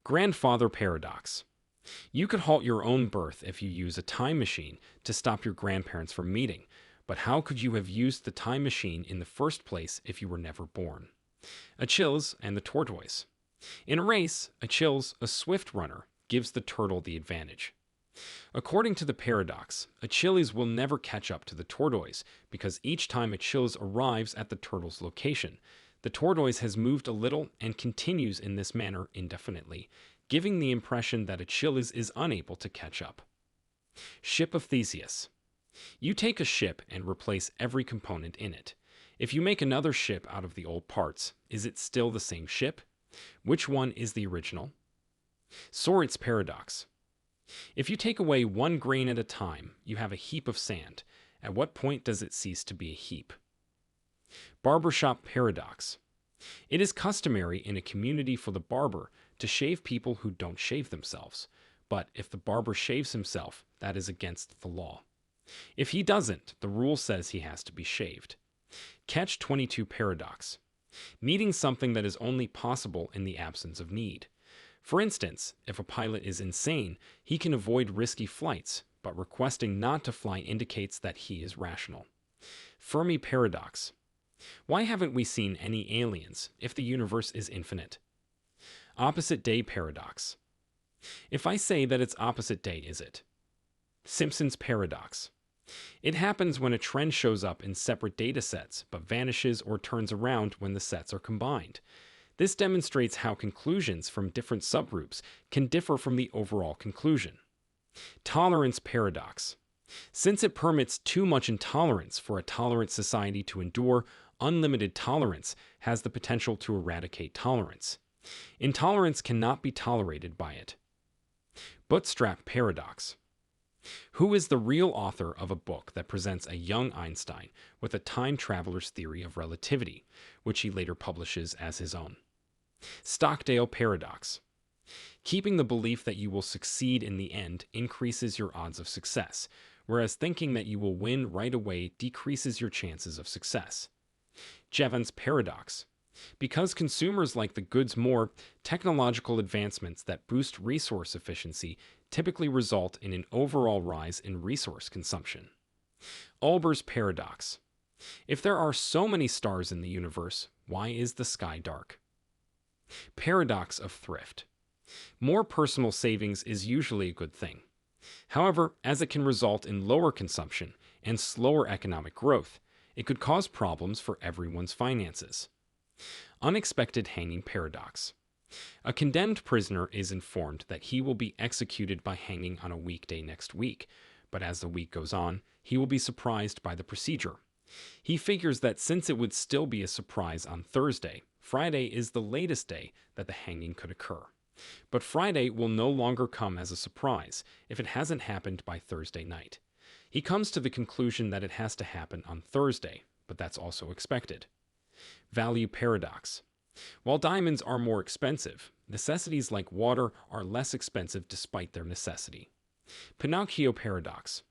Grandfather Paradox. You could halt your own birth if you use a time machine to stop your grandparents from meeting, but how could you have used the time machine in the first place if you were never born? Achilles and the Tortoise. In a race, Achilles, a swift runner, gives the turtle the advantage. According to the paradox, Achilles will never catch up to the tortoise because each time Achilles arrives at the turtle's location, the tortoise has moved a little and continues in this manner indefinitely, giving the impression that Achilles is unable to catch up. Ship of Theseus. You take a ship and replace every component in it. If you make another ship out of the old parts, is it still the same ship? Which one is the original? Sorites Paradox. If you take away one grain at a time, you have a heap of sand. At what point does it cease to be a heap? Barbershop Paradox. It is customary in a community for the barber to shave people who don't shave themselves. But if the barber shaves himself, that is against the law. If he doesn't, the rule says he has to be shaved. Catch-22 Paradox. Needing something that is only possible in the absence of need. For instance, if a pilot is insane, he can avoid risky flights, but requesting not to fly indicates that he is rational. Fermi Paradox. Why haven't we seen any aliens if the universe is infinite? Opposite day Paradox. If I say that it's opposite day, is it? Simpsons Paradox. It happens when a trend shows up in separate data sets, but vanishes or turns around when the sets are combined. This demonstrates how conclusions from different subgroups can differ from the overall conclusion. Tolerance Paradox. Since it permits too much intolerance for a tolerant society to endure, unlimited tolerance has the potential to eradicate tolerance. Intolerance cannot be tolerated by it. Bootstrap Paradox. Who is the real author of a book that presents a young Einstein with a time traveler's theory of relativity, which he later publishes as his own? Stockdale Paradox. Keeping the belief that you will succeed in the end increases your odds of success, whereas thinking that you will win right away decreases your chances of success. Jevons Paradox. Because consumers like the goods more, technological advancements that boost resource efficiency typically result in an overall rise in resource consumption. Olbers Paradox. If there are so many stars in the universe, why is the sky dark? Paradox of Thrift. More personal savings is usually a good thing. However, as it can result in lower consumption and slower economic growth, it could cause problems for everyone's finances. Unexpected hanging paradox. A condemned prisoner is informed that he will be executed by hanging on a weekday next week, but as the week goes on, he will be surprised by the procedure. He figures that since it would still be a surprise on Thursday, Friday is the latest day that the hanging could occur. But Friday will no longer come as a surprise if it hasn't happened by Thursday night. He comes to the conclusion that it has to happen on Thursday, but that's also expected. Value Paradox. While diamonds are more expensive, necessities like water are less expensive despite their necessity. Pinocchio Paradox.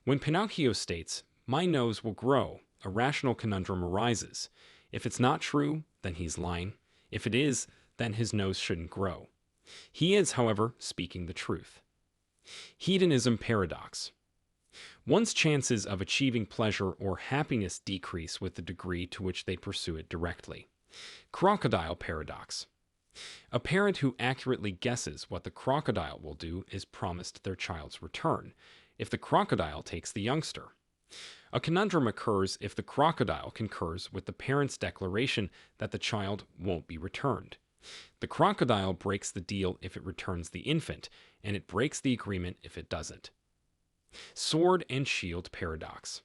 When Pinocchio states, "My nose will grow," a rational conundrum arises. If it's not true, then he's lying. If it is, then his nose shouldn't grow. He is, however, speaking the truth. Hedonism Paradox. One's chances of achieving pleasure or happiness decrease with the degree to which they pursue it directly. Crocodile Paradox. A parent who accurately guesses what the crocodile will do is promised their child's return, if the crocodile takes the youngster. A conundrum occurs if the crocodile concurs with the parent's declaration that the child won't be returned. The crocodile breaks the deal if it returns the infant, and it breaks the agreement if it doesn't. Sword and Shield Paradox.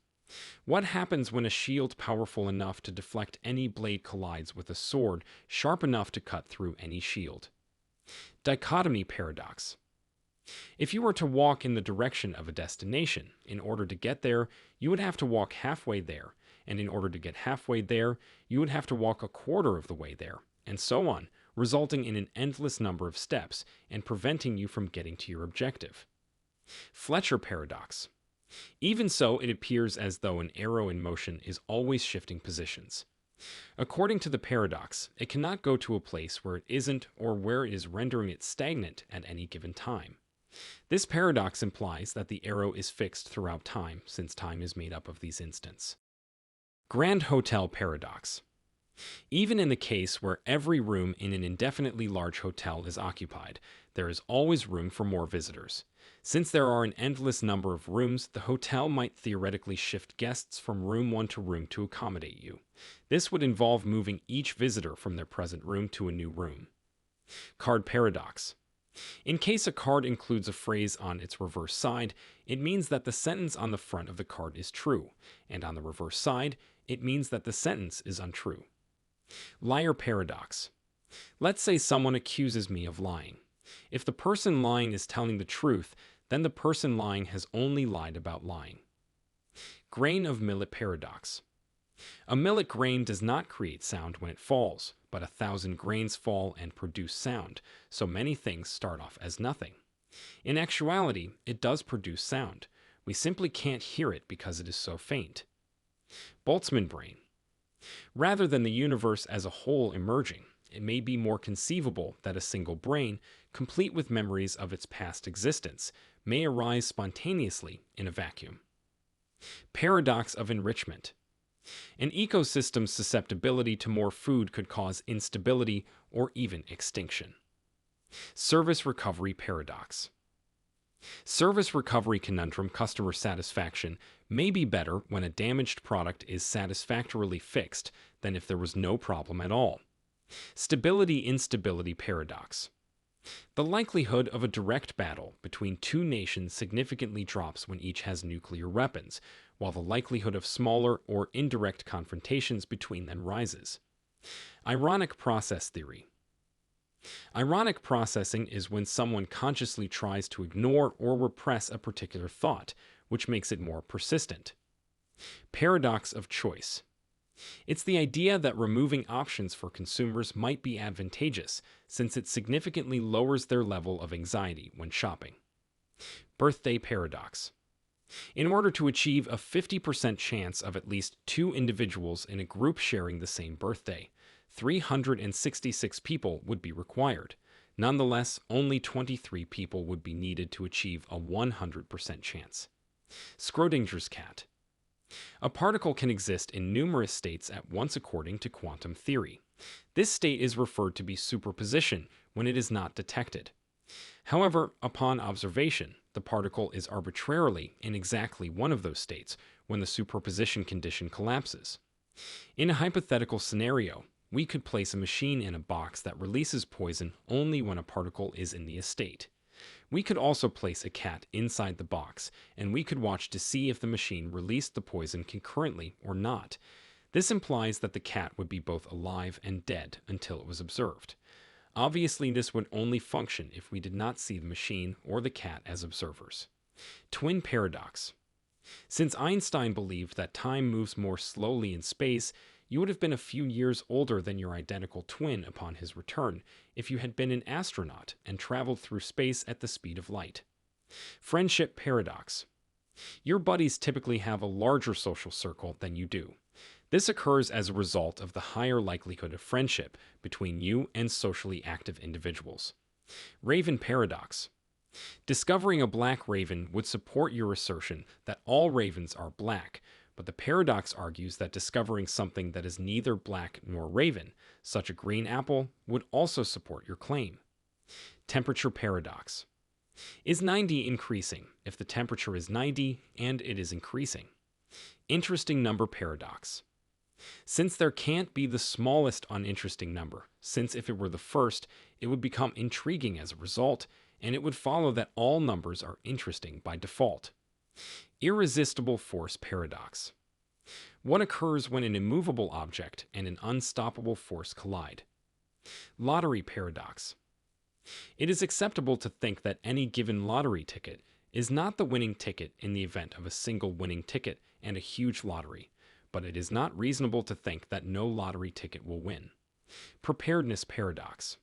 What happens when a shield powerful enough to deflect any blade collides with a sword sharp enough to cut through any shield? Dichotomy Paradox. If you were to walk in the direction of a destination, in order to get there, you would have to walk halfway there, and in order to get halfway there, you would have to walk a quarter of the way there, and so on, resulting in an endless number of steps and preventing you from getting to your objective. Fletcher Paradox. Even so, it appears as though an arrow in motion is always shifting positions. According to the paradox, it cannot go to a place where it isn't or where it is rendering it stagnant at any given time. This paradox implies that the arrow is fixed throughout time, since time is made up of these instants. Grand Hotel Paradox. Even in the case where every room in an indefinitely large hotel is occupied, there is always room for more visitors. Since there are an endless number of rooms, the hotel might theoretically shift guests from room 1 to room to accommodate you. This would involve moving each visitor from their present room to a new room. Card Paradox. In case a card includes a phrase on its reverse side, it means that the sentence on the front of the card is true, and on the reverse side, it means that the sentence is untrue. Liar Paradox. Let's say someone accuses me of lying. If the person lying is telling the truth, then the person lying has only lied about lying. Grain of Millet Paradox. A millet grain does not create sound when it falls, but 1,000 grains fall and produce sound, so many things start off as nothing. In actuality, it does produce sound. We simply can't hear it because it is so faint. Boltzmann Brain. Rather than the universe as a whole emerging, it may be more conceivable that a single brain, complete with memories of its past existence, may arise spontaneously in a vacuum. Paradox of Enrichment. An ecosystem's susceptibility to more food could cause instability or even extinction. Service Recovery Paradox. Service recovery conundrum customer satisfaction may be better when a damaged product is satisfactorily fixed than if there was no problem at all. Stability-Instability Paradox. The likelihood of a direct battle between two nations significantly drops when each has nuclear weapons, while the likelihood of smaller or indirect confrontations between them rises. Ironic process theory. Ironic processing is when someone consciously tries to ignore or repress a particular thought, which makes it more persistent. Paradox of choice. It's the idea that removing options for consumers might be advantageous, since it significantly lowers their level of anxiety when shopping. Birthday Paradox. In order to achieve a 50% chance of at least 2 individuals in a group sharing the same birthday, 366 people would be required. Nonetheless, only 23 people would be needed to achieve a 100% chance. Schrodinger's cat. A particle can exist in numerous states at once according to quantum theory. This state is referred to be superposition when it is not detected. However, upon observation, the particle is arbitrarily in exactly one of those states when the superposition condition collapses. In a hypothetical scenario, we could place a machine in a box that releases poison only when a particle is in the estate. We could also place a cat inside the box, and we could watch to see if the machine released the poison concurrently or not. This implies that the cat would be both alive and dead until it was observed. Obviously, this would only function if we did not see the machine or the cat as observers. Twin Paradox. Since Einstein believed that time moves more slowly in space, you would have been a few years older than your identical twin upon his return if you had been an astronaut and traveled through space at the speed of light. Friendship Paradox. Your buddies typically have a larger social circle than you do. This occurs as a result of the higher likelihood of friendship between you and socially active individuals. Raven Paradox. Discovering a black raven would support your assertion that all ravens are black, but the paradox argues that discovering something that is neither black nor raven, such a green apple, would also support your claim. Temperature Paradox. Is 90 increasing if the temperature is 90 and it is increasing? Interesting number paradox. Since there can't be the smallest uninteresting number, since if it were the first, it would become intriguing as a result, and it would follow that all numbers are interesting by default. Irresistible force paradox. What occurs when an immovable object and an unstoppable force collide? Lottery paradox. It is acceptable to think that any given lottery ticket is not the winning ticket in the event of a single winning ticket and a huge lottery, but it is not reasonable to think that no lottery ticket will win. Preparedness paradox.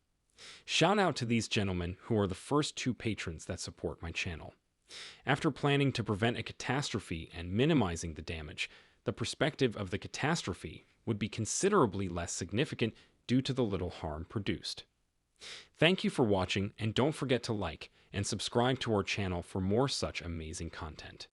Shout out to these gentlemen who are the first 2 patrons that support my channel. After planning to prevent a catastrophe and minimizing the damage, the perspective of the catastrophe would be considerably less significant due to the little harm produced. Thank you for watching, and don't forget to like and subscribe to our channel for more such amazing content.